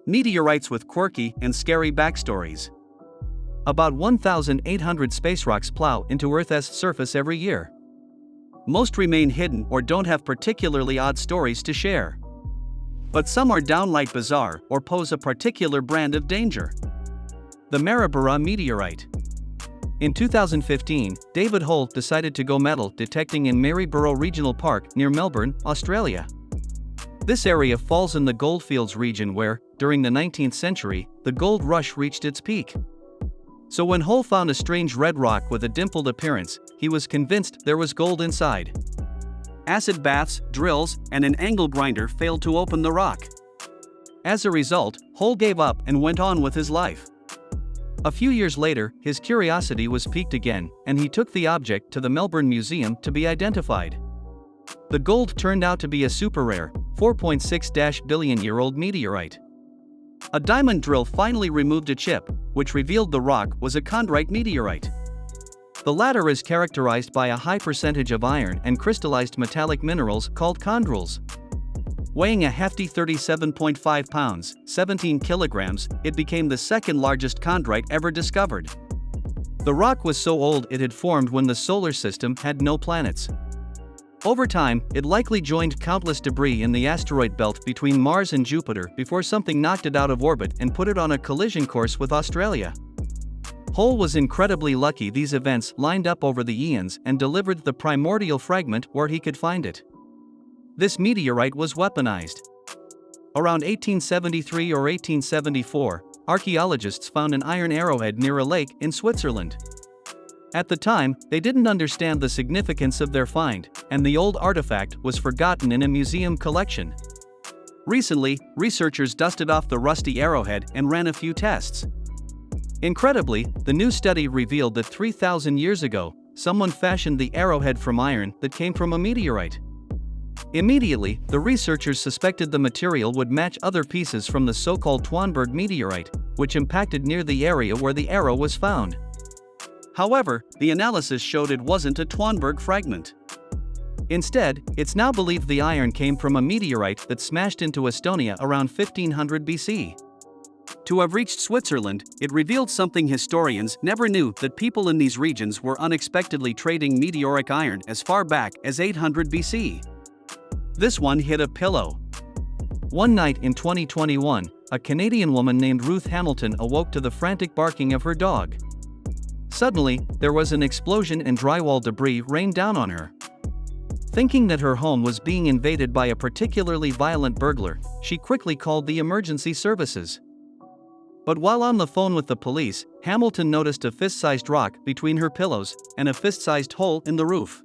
Meteorites with quirky and scary backstories. About 1,800 space rocks plow into Earth's surface every year. Most remain hidden or don't have particularly odd stories to share. But some are downright bizarre or pose a particular brand of danger. The Maryborough meteorite. In 2015, David Holt decided to go metal detecting in Maryborough Regional Park near Melbourne, Australia. This area falls in the goldfields region where, during the 19th century, the gold rush reached its peak. So when Holt found a strange red rock with a dimpled appearance, he was convinced there was gold inside. Acid baths, drills, and an angle grinder failed to open the rock. As a result, Holt gave up and went on with his life. A few years later, his curiosity was piqued again, and he took the object to the Melbourne Museum to be identified. The gold turned out to be a super-rare, 4.6-billion-year-old meteorite. A diamond drill finally removed a chip, which revealed the rock was a chondrite meteorite. The latter is characterized by a high percentage of iron and crystallized metallic minerals called chondrules. Weighing a hefty 37.5 pounds, 17 kilograms, it became the second largest chondrite ever discovered. The rock was so old it had formed when the solar system had no planets. Over time, it likely joined countless debris in the asteroid belt between Mars and Jupiter before something knocked it out of orbit and put it on a collision course with Australia. Holt was incredibly lucky these events lined up over the eons and delivered the primordial fragment where he could find it. This meteorite was weaponized. Around 1873 or 1874, archaeologists found an iron arrowhead near a lake in Switzerland. At the time, they didn't understand the significance of their find, and the old artifact was forgotten in a museum collection. Recently, researchers dusted off the rusty arrowhead and ran a few tests. Incredibly, the new study revealed that 3,000 years ago, someone fashioned the arrowhead from iron that came from a meteorite. Immediately, the researchers suspected the material would match other pieces from the so-called Twanberg meteorite, which impacted near the area where the arrow was found. However, the analysis showed it wasn't a Twanberg fragment. Instead, it's now believed the iron came from a meteorite that smashed into Estonia around 1500 BC. To have reached Switzerland, it revealed something historians never knew, that people in these regions were unexpectedly trading meteoric iron as far back as 800 BC. This one hit a pillow. One night in 2021, a Canadian woman named Ruth Hamilton awoke to the frantic barking of her dog. Suddenly, there was an explosion and drywall debris rained down on her. Thinking that her home was being invaded by a particularly violent burglar, she quickly called the emergency services. But while on the phone with the police, Hamilton noticed a fist-sized rock between her pillows and a fist-sized hole in the roof.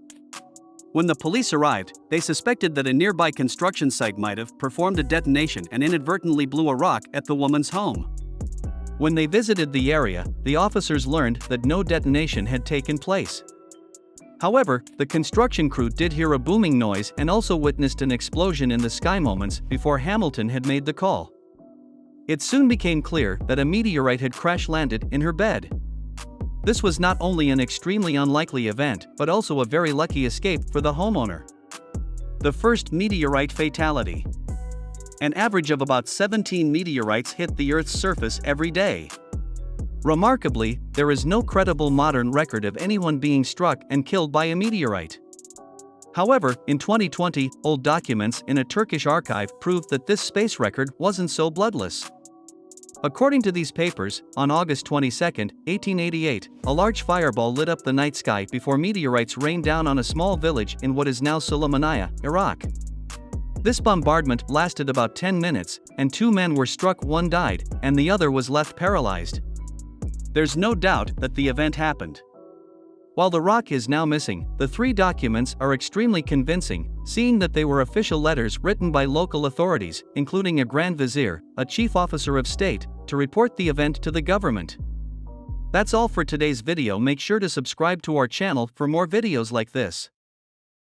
When the police arrived, they suspected that a nearby construction site might have performed a detonation and inadvertently blew a rock at the woman's home. When they visited the area, the officers learned that no detonation had taken place. However, the construction crew did hear a booming noise and also witnessed an explosion in the sky moments before Hamilton had made the call. It soon became clear that a meteorite had crash-landed in her bed. This was not only an extremely unlikely event but also a very lucky escape for the homeowner. The first meteorite fatality. An average of about 17 meteorites hit the Earth's surface every day. Remarkably, there is no credible modern record of anyone being struck and killed by a meteorite. However, in 2020, old documents in a Turkish archive proved that this space record wasn't so bloodless. According to these papers, on August 22, 1888, a large fireball lit up the night sky before meteorites rained down on a small village in what is now Sulaymaniyah, Iraq. This bombardment lasted about 10 minutes, and 2 men were struck, one died, and the other was left paralyzed. There's no doubt that the event happened. While the rock is now missing, the 3 documents are extremely convincing, seeing that they were official letters written by local authorities, including a Grand Vizier, a chief officer of state, to report the event to the government. That's all for today's video. Make sure to subscribe to our channel for more videos like this.